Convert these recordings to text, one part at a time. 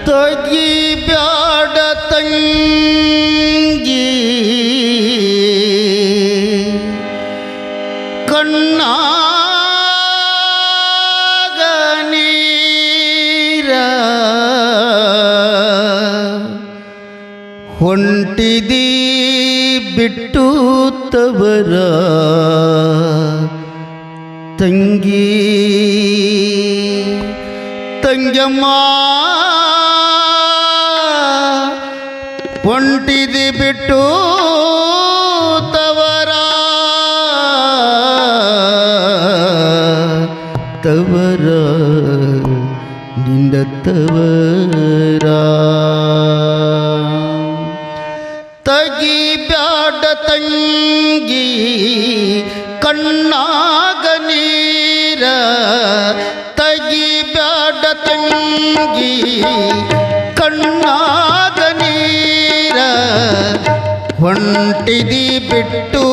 ತಗಿ ಬ್ಯಾಡ ತಂಗಿ ಕಣ್ಣಾಗ ನೀರ ಹೊಂಟಿದಿ ಬಿಟ್ಟು ತವರ ತಂಗಿ ತಂಗಮ್ಮ ಹೊಂಟಿದಿ ಬಿಟ್ಟು ತವರ ತವರ ನಿಂದ ತವರ ತಗಿ ಬ್ಯಾಡ ತಂಗಿ ಕಣ್ಣಾಗ ನೀರ ತಗಿ ಬ್ಯಾಡ ತಂಗಿ ಕಣ್ಣಾಗ ನೀರ ಹೊಂಟಿದಿ ಬಿಟ್ಟು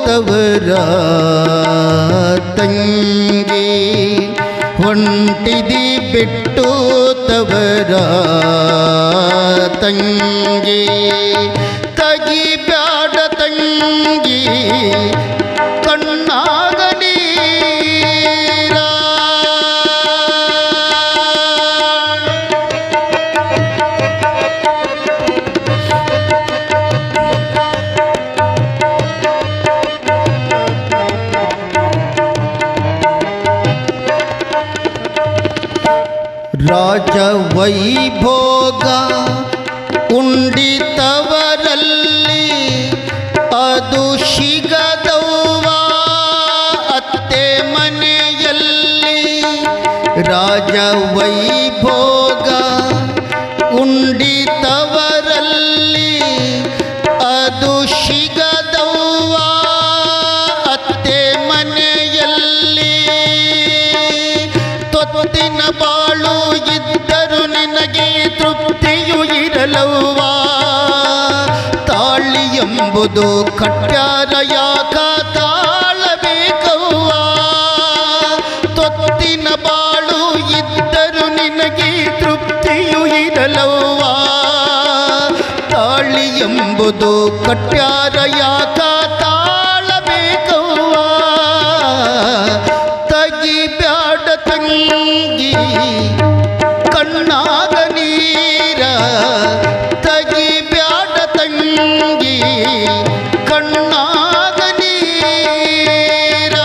ತವರ ತಂಗಿ ಹೊಂಟಿದಿ ಬಿಟ್ಟು ತವರ ತಂಗಿ ತಗಿ ಬ್ಯಾಡ ತಂಗಿ ಕಣ್ಣಾಗ ನೀರ ರಾಜ ವೈಭೋಗ ಉಂಡಿತವರಲ್ಲಿ ಅದು ಸಿಗದವ್ವ ಅತ್ತೆ ಮನೆಯಲ್ಲಿ ರಾಜ ವೈಭೋಗ ಉಂಡಿತವರಲ್ಲಿ ಅದು ಸಿಗದವ್ವ ಅತ್ತೆ ಮನೆಯಲ್ಲಿ ತೊತ್ತಿನ ಬಾಳು ಇದ್ದರು ನಿನಗೆ ತೃಪ್ತಿಯು ಇರಲವ್ವ ತಾಳಿ ಎಂಬುದು ಕಟ್ಯಾರ ಯಾಕ ತಾಳಬೇಕವ್ವ ತೊತ್ತಿನ ಬಾಳು ಇದ್ದರು ನಿನಗೆ ತೃಪ್ತಿಯು ಇರಲವ್ವ ತಾಳಿ ಎಂಬುದು ಕಟ್ಯಾರ ಯಾಕ ತಾಳಬೇಕವ್ವ ತಗಿ ಬ್ಯಾಡ ತಂಗಿ ಕಣ್ಣಾಗ ನೀರ ತಗಿ ಬ್ಯಾಡ ತಂಗಿ ಕಣ್ಣಾಗ ನೀರ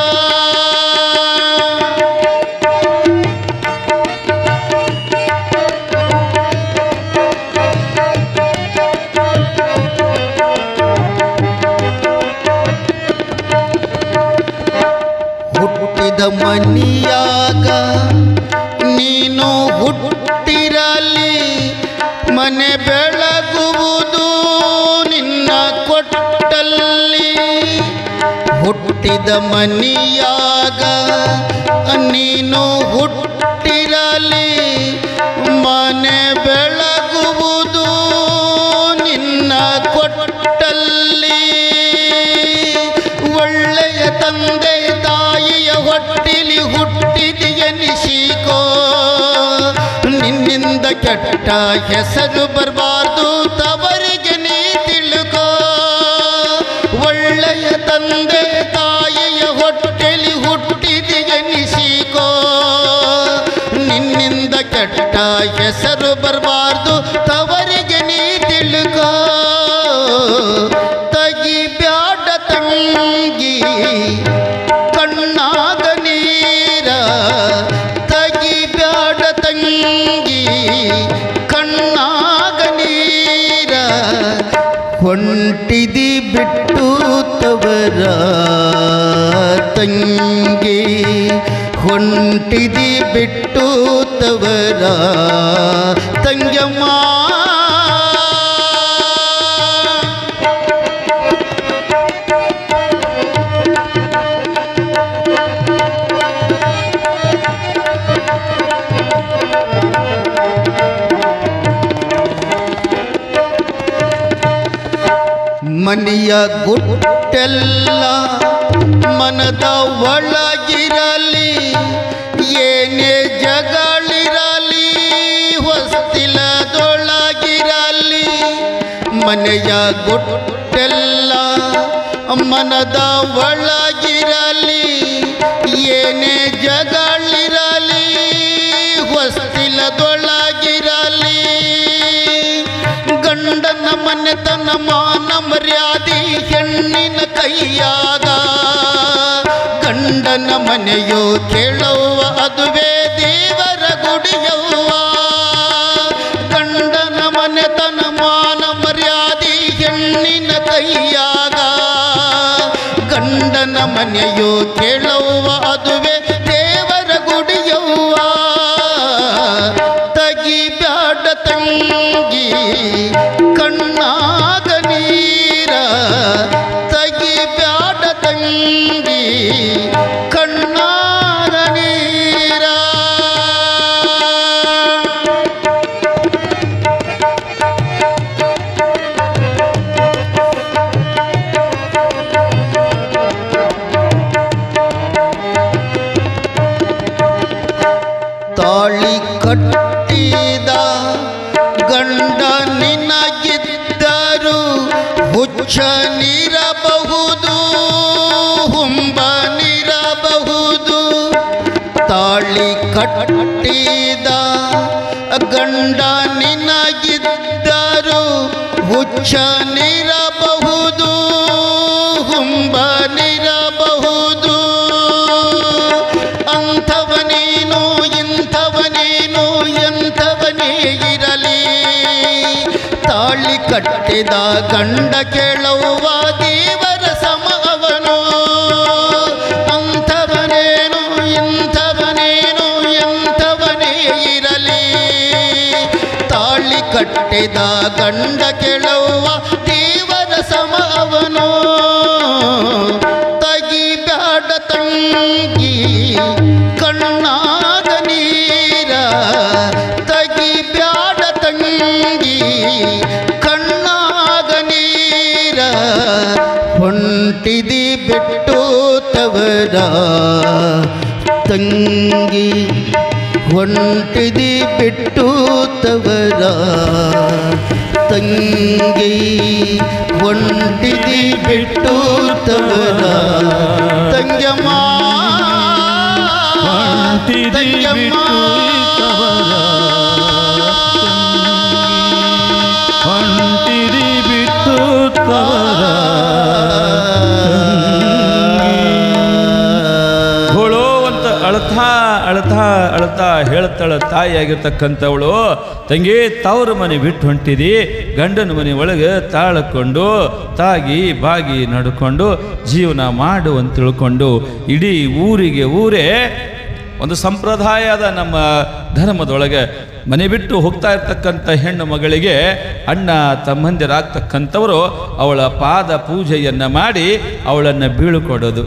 ಹುಟ್ಟಿದ ಮನಿಯಾಗ ನೀನು ಹುಟ್ಟಿರಲಿ ಮನೆ ಬೆಳಗುವುದು ನಿನ್ನ ಕೊಟ್ಟಲ್ಲಿ ಹುಟ್ಟಿದ ಮನಿಯಾಗ ನೀನು ಹುಟ್ಟಿರಲಿ ಮನೆ ಬೆಳಗುವುದು ನಿನ್ನ ಕೊಟ್ಟಲ್ಲಿ ಒಳ್ಳೆಯ ತಂದೆ ತಾಯಿಯ ಹೊಟ್ಟಿಲಿ ಹುಟ್ಟಿದೆಯನಿಸಿಕೋ ನಿನ್ನಿಂದ ಕೆಟ್ಟ ಹೆಸರು ಬರಬಾರ್ದು ತವರಿಗೆ ನೀ ತಿಳ್ಕೋ ಒಳ್ಳೆಯ ತಂದೆ ತಾಯಿಯ ಹೊಟ್ಟೆಲಿ ಹುಟ್ಟಿದೆಯನಿಸಿಕೋ ನಿನ್ನಿಂದ ಕೆಟ್ಟ ಹೆಸರು ಬರಬಾರ್ದು ತವರಿಗೆ ನೀ ತಿಳ್ಕೋ ತಗಿ ಬ್ಯಾಡ ತಂಗಿ ಕಣ್ಣಾಗ ನೀರ ತಗಿ ಬ್ಯಾಡ ತಂಗಿ ಕಣ್ಣಾಗ ನೀರ ಹೊಂಟಿದಿ ಬಿಟ್ಟು ತವರ ತಂಗಿ ಹೊಂಟಿದಿ ಬಿಟ್ಟು ತವರ ತಂಗಮ್ಮ ಮನೆಯ ಗುಟ್ಟೆಲ್ಲ ಮನದ ಒಳಗಿರಲಿ ಏನೇ ಜಗಳಿರಲಿ ಹೊಸ್ತಿಲ ಮನೆಯ ಗುಟ್ಟೆಲ್ಲ ಮನದ ಒಳಗಿರಲಿ, ಏನೇ ಜಗಳಿರಲಿ ಹೊಸ್ತಿಲದೊಳಗಿರಲಿ, ಗಂಡನ ಮನೆತನ ಮಾನ ಮರ್ಯಾದಿ ಹೆಣ್ಣಿನ ಕೈಯಾಗ, ಗಂಡನ ಮನೆಯೋ ಕೇಳುವ ಅದುವೇ ದೇವರ ಗುಡಿಯವ್ವ, ಗಂಡನ ಮನೆತನ ಮಾನ ಮರ್ಯಾದಿ ಹೆಣ್ಣಿನ ಕೈಯಾಗ, ಗಂಡನ ಮನೆಯೋ ಕೇಳುವ ಅದುವೇ ದೇವರ ಗುಡಿಯವ್ವ. ತಗಿಬ್ಯಾಡ ತಂಗಿ ಕಣ್ಣಾಗ ನೀರ, ತಗಿಬ್ಯಾಡ ತಂಗಿ ಕಣ್ಣಾಗ ನೀರ. ತಾಳಿ ಕಟ್ಟಿದ ಗಂಡ ನಿನಗಿದ್ದರು ಹುಚ್ಚನಿರಬಹುದು, ಹುಂಬನಿರಬಹುದು. ತಾಳಿ ಕಟ್ಟಿದ ಗಂಡ ನಿನಗಿದ್ದರು ಹುಚ್ಚನಿರಬಹುದು, ಹುಂಬನಿರಬಹುದು. ಅಂಥವನೇನು ಇಂಥವನೇನು ಎಂಥವನೇ ಇರಲಿ, ತಾಳಿ ಕಟ್ಟಿದ ಗಂಡ ಕೇಳುವ ದೇವರ ಸಮ ಅವನು. ಅಂಥವನೇನು ಇಂಥವನೇನು ಎಂಥವನೇ ಇರಲಿ, ತಾಳಿ ಕಟ್ಟಿದ ಗಂಡ ಕೇಳುವ ದೇವರ ಸಮ ಅವನು. ತಗಿಬ್ಯಾಡ ತಂಗಿ ಕಣ್ಣಾಗ ನೀರ, ತಗಿಬ್ಯಾಡ ತಂಗಿ ಕಣ್ಣಾಗ ನೀರ. ಹೊಂಟಿದಿ ಬಿಟ್ಟು ತವರ ತಂಗಿ, ಹೊಂಟಿದಿ ಬಿಟ್ಟು ತವರ ತಂಗಿ, ಹೊಂಟಿದಿ ಬಿಟ್ಟು ತವರ ತಂಗಮ್ಮ, ತಂಗಮ್ಮ. ಹೊಂಟಿದಿ ಬಿಟ್ಟು ತವರ ಘೋಳೋ ಅಂತ ಅಳ್ತಾ ಅಳ್ತಾ ಅಳ್ತಾ ಹೇಳ್ತಾಳ ತಾಯಿಯಾಗಿರ್ತಕ್ಕಂಥವಳು. ತಂಗಿ, ತವ್ರ ಮನೆ ಬಿಟ್ಟು ಹೊಂಟಿದಿ, ಗಂಡನ ಮನೆ ಒಳಗೆ ತಾಳಕೊಂಡು ತಾಗಿ ಬಾಗಿ ನಡ್ಕೊಂಡು ಜೀವನ ಮಾಡು ಅಂತ ತಿಳ್ಕೊಂಡು ಇಡೀ ಊರಿಗೆ ಊರೇ ಒಂದು ಸಂಪ್ರದಾಯದ ನಮ್ಮ ಧರ್ಮದೊಳಗೆ ಮನೆ ಬಿಟ್ಟು ಹೋಗ್ತಾ ಇರ್ತಕ್ಕಂಥ ಹೆಣ್ಣು ಮಗಳಿಗೆ ಅಣ್ಣ ತಮ್ಮಂದಿರಾಗ್ತಕ್ಕಂಥವರು ಅವಳ ಪಾದ ಪೂಜೆಯನ್ನು ಮಾಡಿ ಅವಳನ್ನು ಬೀಳುಕೊಡೋದು.